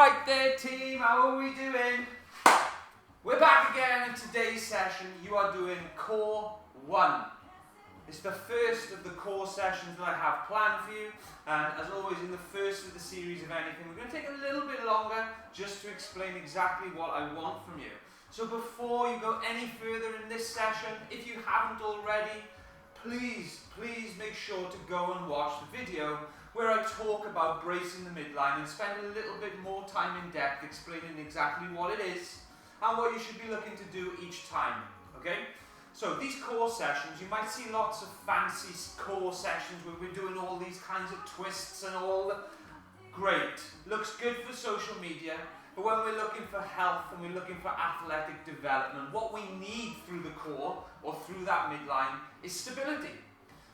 Alright there team, how are we doing? We're back again in today's session. You are doing Core 1. It's the first of the core sessions that I have planned for you, and as always in the first of the series of anything, we're going to take a little bit longer just to explain exactly what I want from you. So before you go any further in this session, if you haven't already, please make sure to go and watch the video where I talk about bracing the midline and spend a little bit more time in depth explaining exactly what it is and what you should be looking to do each time, okay? So these core sessions, you might see lots of fancy core sessions where we're doing all these kinds of twists and all the... Great, looks good for social media, but when we're looking for health and we're looking for athletic development, what we need through the core or through that midline is stability.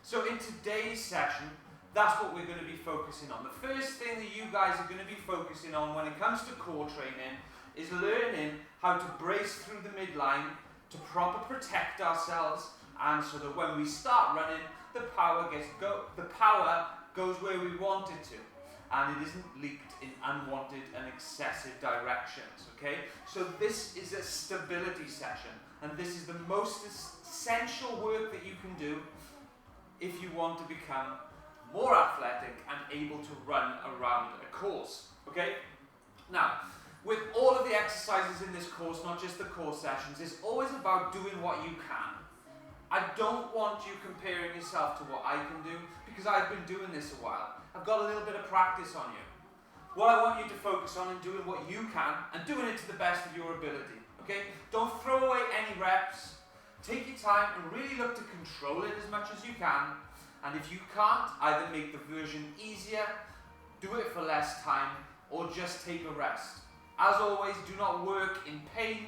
So in today's session, that's what we're going to be focusing on. The first thing that you guys are going to be focusing on when it comes to core training is learning how to brace through the midline to proper protect ourselves, and so that when we start running, the power goes where we want it to, and it isn't leaked in unwanted and excessive directions, okay? So this is a stability session, and this is the most essential work that you can do if you want to become more athletic and able to run around a course, okay? Now, with all of the exercises in this course, not just the core sessions, it's always about doing what you can. I don't want you comparing yourself to what I can do, because I've been doing this a while. I've got a little bit of practice on you. What I want you to focus on is doing what you can and doing it to the best of your ability, okay? Don't throw away any reps. Take your time and really look to control it as much as you can. And if you can't, either make the version easier, do it for less time, or just take a rest. As always, do not work in pain.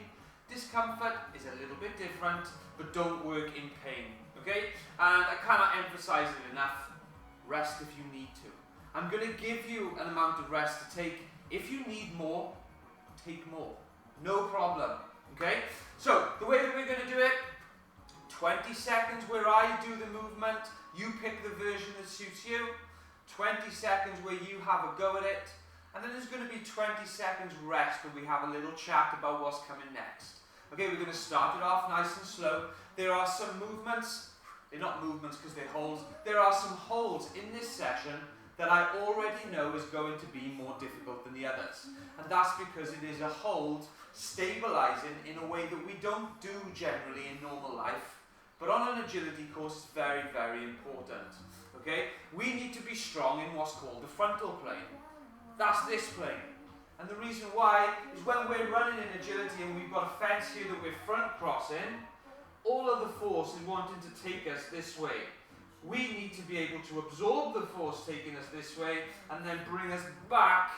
Discomfort is a little bit different, but don't work in pain, okay? And I cannot emphasize it enough. Rest if you need to. I'm going to give you an amount of rest to take. If you need more, take more. No problem, okay? So, the way that we're going to do it, 20 seconds where I do the movement, you pick the version that suits you, 20 seconds where you have a go at it, and then there's going to be 20 seconds rest where we have a little chat about what's coming next. Okay, we're going to start it off nice and slow. There are some movements, they're not movements because they're holds, there are some holds in this session that I already know is going to be more difficult than the others. And that's because it is a hold stabilizing in a way that we don't do generally in normal life. But on an agility course, it's very, very important. Okay? We need to be strong in what's called the frontal plane. That's this plane. And the reason why is when we're running in agility and we've got a fence here that we're front crossing, all of the force is wanting to take us this way. We need to be able to absorb the force taking us this way and then bring us back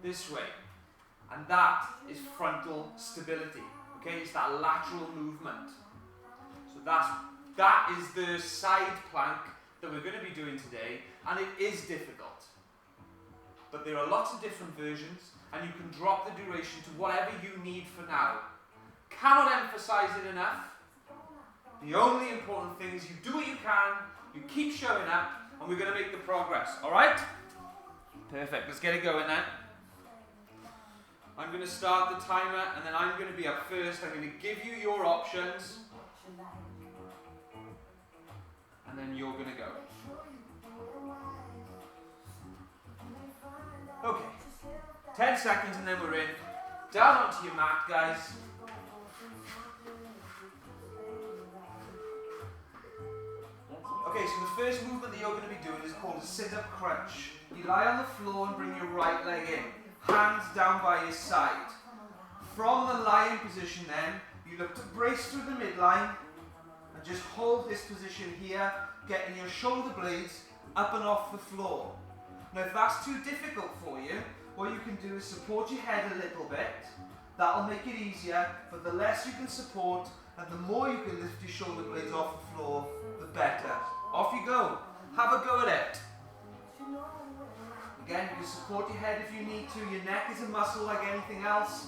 this way. And that is frontal stability. Okay? It's that lateral movement. So that is the side plank that we're going to be doing today, and it is difficult. But there are lots of different versions, and you can drop the duration to whatever you need for now. Cannot emphasize it enough. The only important thing is you do what you can, you keep showing up, and we're going to make the progress. Alright? Perfect. Let's get it going then. I'm going to start the timer, and then I'm going to be up first. I'm going to give you your options. And then you're going to go. Okay. 10 seconds and then we're in. Down onto your mat, guys. Okay, so the first movement that you're going to be doing is called a sit-up crunch. You lie on the floor and bring your right leg in. Hands down by your side. From the lying position then, you look to brace through the midline. And just hold this position here, getting your shoulder blades up and off the floor. Now if that's too difficult for you, what you can do is support your head a little bit. That'll make it easier, but the less you can support and the more you can lift your shoulder blades off the floor, the better. Off you go. Have a go at it. Again, you can support your head if you need to. Your neck is a muscle like anything else.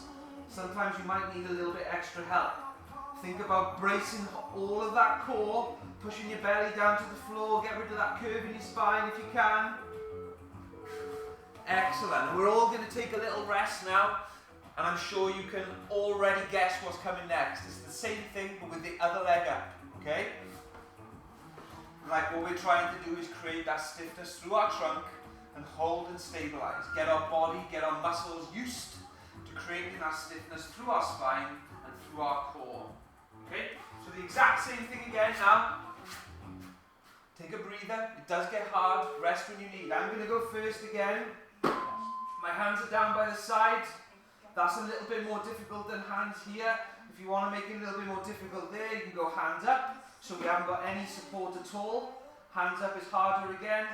Sometimes you might need a little bit extra help. Think about bracing all of that core, pushing your belly down to the floor, get rid of that curve in your spine if you can. Excellent. We're all going to take a little rest now, and I'm sure you can already guess what's coming next. It's the same thing, but with the other leg up, okay? Like what we're trying to do is create that stiffness through our trunk and hold and stabilize. Get our body, get our muscles used to creating that stiffness through our spine and through our core. Okay? So the exact same thing again now. Take a breather. It does get hard. Rest when you need. I'm going to go first again. My hands are down by the side. That's a little bit more difficult than hands here. If you want to make it a little bit more difficult there, you can go hands up. So we haven't got any support at all. Hands up is harder again.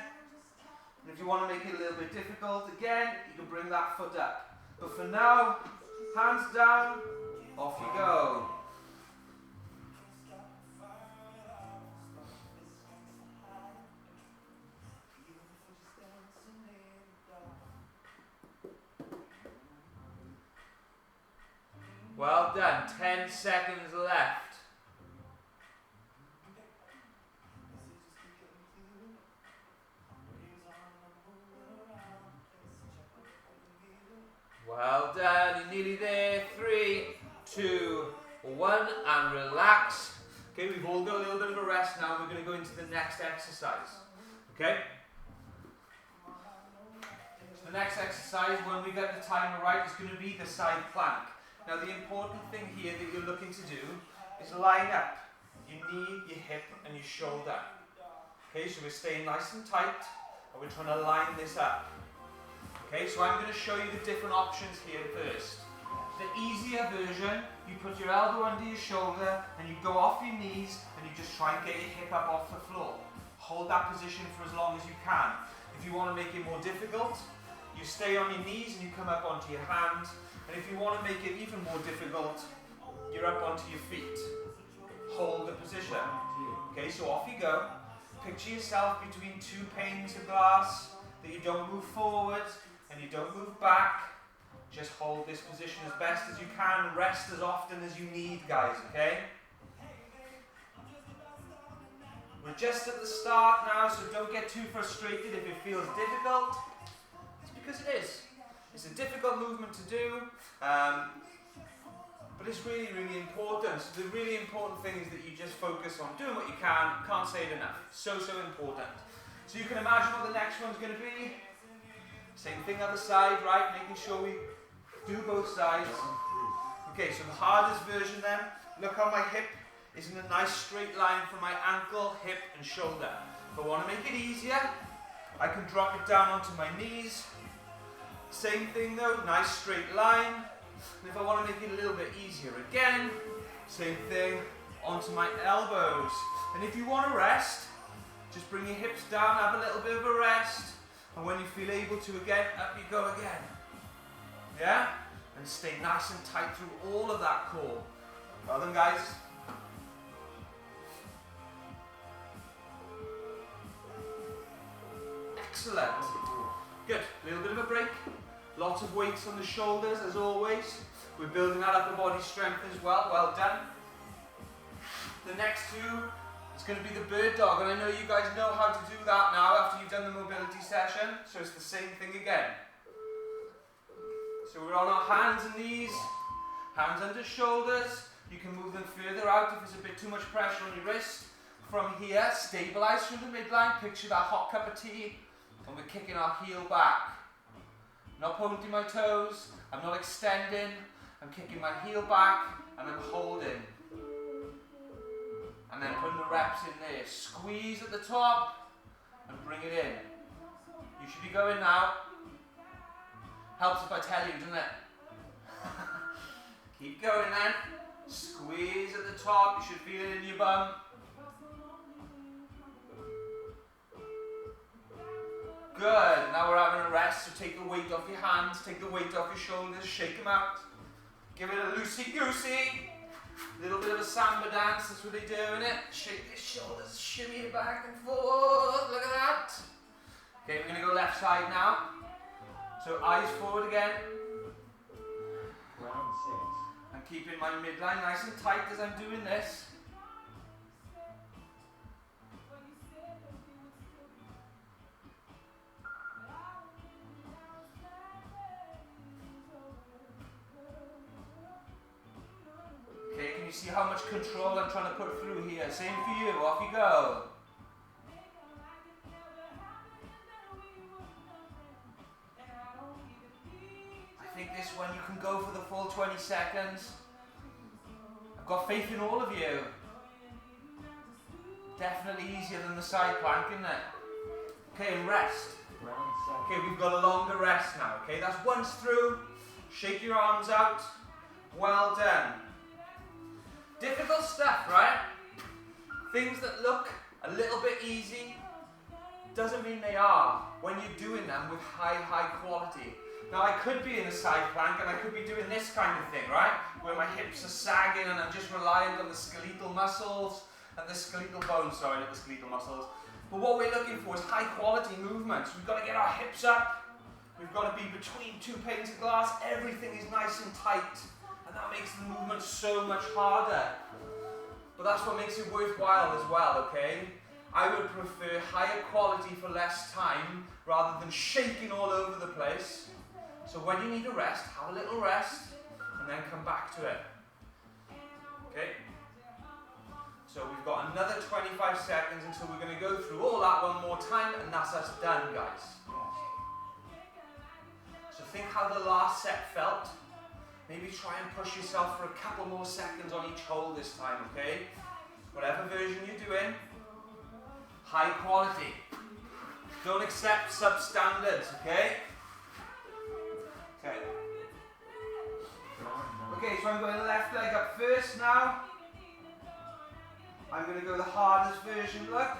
And if you want to make it a little bit difficult again, you can bring that foot up. But for now, hands down, off you go. Well done. 10 seconds left. Well done. You're nearly there. 3, 2, 1, and relax. Okay, we've all got a little bit of a rest now. We're going to go into the next exercise. Okay? So the next exercise, when we get the timer right, is going to be the side plank. Now the important thing here that you're looking to do is line up your knee, your hip and your shoulder. Okay, so we're staying nice and tight and we're trying to line this up. Okay, so I'm going to show you the different options here first. The easier version, you put your elbow under your shoulder and you go off your knees and you just try and get your hip up off the floor. Hold that position for as long as you can. If you want to make it more difficult, you stay on your knees and you come up onto your hands. And if you want to make it even more difficult, you're up onto your feet. Hold the position. Okay, so off you go. Picture yourself between two panes of glass, that you don't move forward and you don't move back. Just hold this position as best as you can. Rest as often as you need, guys, okay? We're just at the start now, so don't get too frustrated if it feels difficult. It's because it is. It's a difficult movement to do, but it's really, really important. So the really important thing is that you just focus on doing what you can. Can't say it enough. So, so important. So you can imagine what the next one's going to be. Same thing other side, right? Making sure we do both sides. Okay, so the hardest version then. Look how my hip is in a nice straight line from my ankle, hip and shoulder. If I want to make it easier, I can drop it down onto my knees. Same thing though, nice straight line. And if I want to make it a little bit easier again, same thing, onto my elbows. And if you want to rest, just bring your hips down, have a little bit of a rest. And when you feel able to again, up you go again. Yeah? And stay nice and tight through all of that core. Well done, guys. Excellent. Good. A little bit of a break. Lots of weights on the shoulders as always. We're building that upper body strength as well. Well done. The next two is going to be the bird dog, and I know you guys know how to do that now after you've done the mobility session. So it's the same thing again. So we're on our hands and knees, hands under shoulders. You can move them further out if there's a bit too much pressure on your wrist. From here, stabilize through the midline. Picture that hot cup of tea, and we're kicking our heel back. Not pointing my toes, I'm not extending, I'm kicking my heel back and I'm holding. And then putting the reps in there. Squeeze at the top and bring it in. You should be going now. Helps if I tell you, doesn't it? Keep going then. Squeeze at the top, you should feel it in your bum. Good, now we're having a rest, so take the weight off your hands, take the weight off your shoulders, shake them out. Give it a loosey-goosey. Little bit of a samba dance, that's what they do, innit? Shake your shoulders, shimmy it back and forth, look at that. Okay, we're going to go left side now. So eyes forward again. Round 6. I'm keeping my midline nice and tight as I'm doing this. you see how much control I'm trying to put through here? Same for you, off you go. I think this one you can go for the full 20 seconds. I've got faith in all of you. Definitely easier than the side plank, isn't it? Okay, and rest. Okay, we've got a longer rest now, okay? That's once through. Shake your arms out. Well done. Difficult stuff, right? Things that look a little bit easy doesn't mean they are when you're doing them with high quality. Now I could be in a side plank and I could be doing this kind of thing, right? Where my hips are sagging and I'm just reliant on the skeletal muscles and the skeletal bones, sorry, not the skeletal muscles. But what we're looking for is high quality movements. We've got to get our hips up. We've got to be between two panes of glass. Everything is nice and tight. And that makes the movement so much harder. But that's what makes it worthwhile as well, okay? I would prefer higher quality for less time rather than shaking all over the place. So when you need a rest, have a little rest and then come back to it. Okay? So we've got another 25 seconds until we're going to go through all that one more time and that's us done, guys. So think how the last set felt. Maybe try and push yourself for a couple more seconds on each hold this time, okay? Whatever version you're doing, high quality. Don't accept substandards, okay? Okay. Okay, so I'm going left leg up first now. I'm going to go the hardest version, look.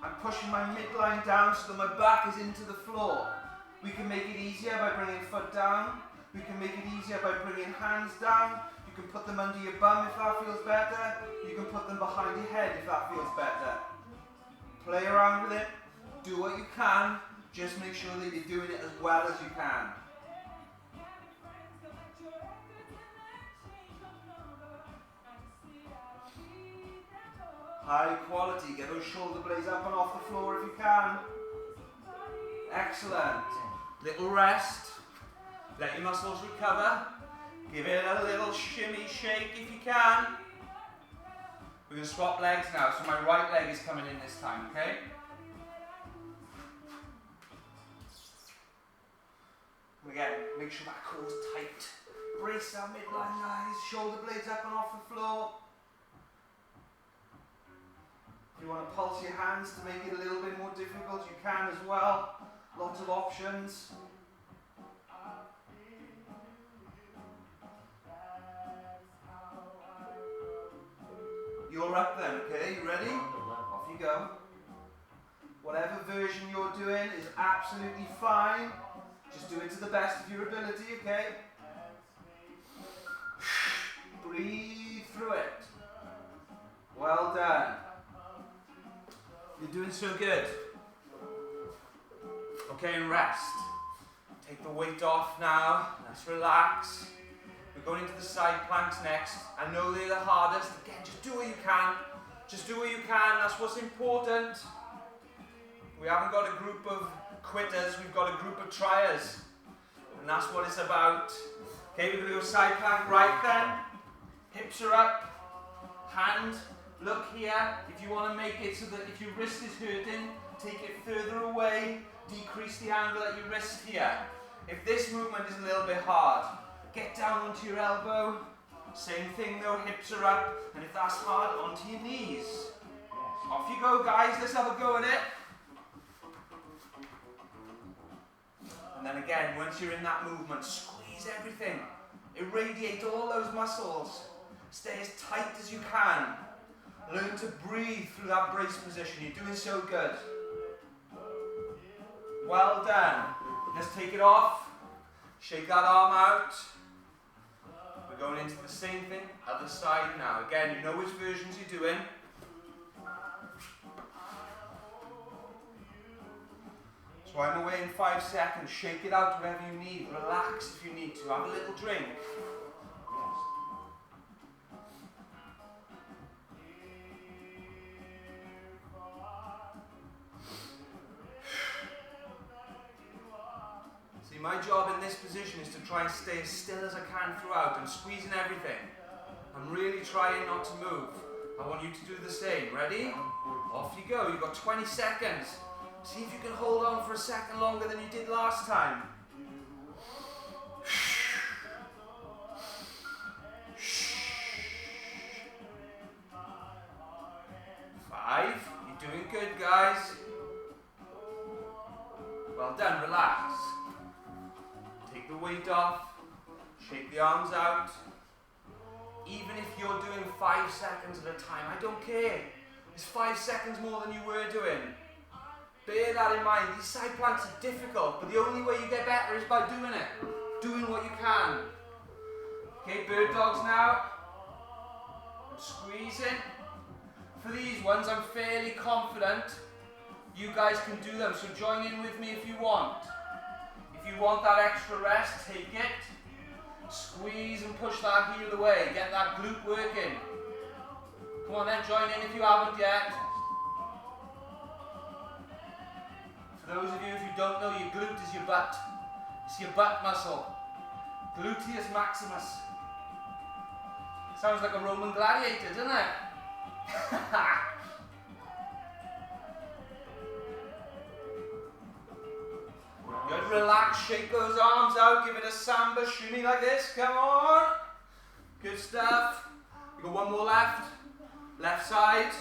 I'm pushing my midline down so that my back is into the floor. We can make it easier by bringing foot down. We can make it easier by bringing hands down. You can put them under your bum if that feels better. You can put them behind your head if that feels better. Play around with it. Do what you can. Just make sure that you're doing it as well as you can. High quality. Get those shoulder blades up and off the floor if you can. Excellent. Little rest. Let your muscles recover. Give it a little shimmy shake if you can. We're going to swap legs now, so my right leg is coming in this time, okay? Again, make sure that core's tight. Brace that midline, guys. Shoulder blades up and off the floor. If you want to pulse your hands to make it a little bit more difficult, you can as well. Lots of options. You're up then, okay? You ready? Off you go. Whatever version you're doing is absolutely fine. Just do it to the best of your ability, okay? Breathe through it. Well done. You're doing so good. Okay, and rest. Take the weight off now. Let's relax. We're going into the side planks next. I know they're the hardest. Again, just do what you can. Just do what you can. That's what's important. We haven't got a group of quitters. We've got a group of triers. And that's what it's about. Okay, we're going to go side plank right then. Hips are up. Hand, look here. If you want to make it so that if your wrist is hurting, take it further away. Decrease the angle at your wrist here. If this movement is a little bit hard, get down onto your elbow. Same thing though, hips are up. And if that's hard, onto your knees. Off you go, guys. Let's have a go at it. And then again, once you're in that movement, squeeze everything. Irradiate all those muscles. Stay as tight as you can. Learn to breathe through that brace position. You're doing so good. Well done. Let's take it off. Shake that arm out. We're going into the same thing, other side now. Again, you know which versions you're doing. So I'm away in 5 seconds. Shake it out wherever you need. Relax if you need to. Have a little drink. My job in this position is to try and stay as still as I can throughout and squeezing everything. I'm really trying not to move. I want you to do the same. Ready? Off you go. You've got 20 seconds. See if you can hold on for a second longer than you did last time. 5. You're doing good, guys. Well done. Relax. Take the weight off. Shake the arms out. Even if you're doing 5 seconds at a time, I don't care. It's 5 seconds more than you were doing. Bear that in mind. These side planks are difficult, but the only way you get better is by doing it. Doing what you can. Okay, bird dogs now. I'm squeezing. For these ones, I'm fairly confident you guys can do them, so join in with me if you want. If you want that extra rest, take it. Squeeze and push that heel away. Get that glute working. Come on then, join in if you haven't yet. For those of you, if you don't know, your glute is your butt. It's your butt muscle. Gluteus maximus. Sounds like a Roman gladiator, doesn't it? Good, relax, shake those arms out, give it a samba, shimmy like this, come on. Good stuff. You got one more left. Left side.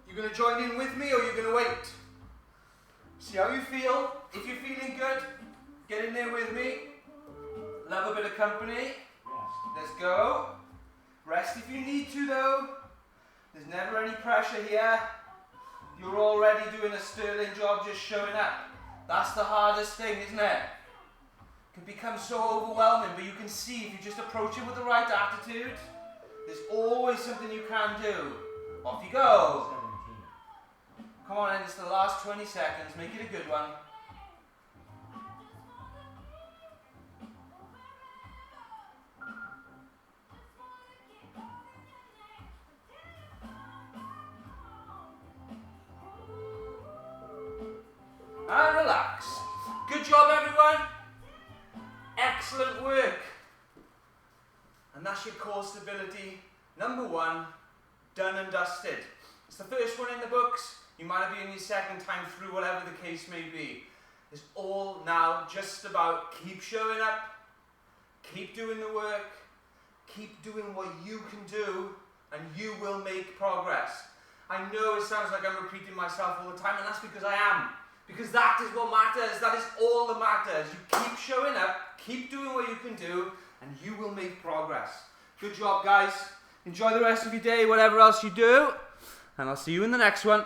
You gonna join in with me or you gonna wait? See how you feel. If you're feeling good, get in there with me. Love a bit of company. Let's go. Rest if you need to though. There's never any pressure here. You're already doing a sterling job just showing up. That's the hardest thing, isn't it? It can become so overwhelming, but you can see if you just approach it with the right attitude, there's always something you can do. Off you go. Come on in, it's the last 20 seconds. Make it a good one. And relax. Good job, everyone. Excellent work. And that's your core stability number 1, done and dusted. It's the first one in the books. You might be in your second time through, whatever the case may be. It's all now just about keep showing up, keep doing the work, keep doing what you can do, and you will make progress. I know it sounds like I'm repeating myself all the time, and that's because I am. Because that is what matters. That is all that matters. You keep showing up, keep doing what you can do, and you will make progress. Good job, guys. Enjoy the rest of your day, whatever else you do, and I'll see you in the next one.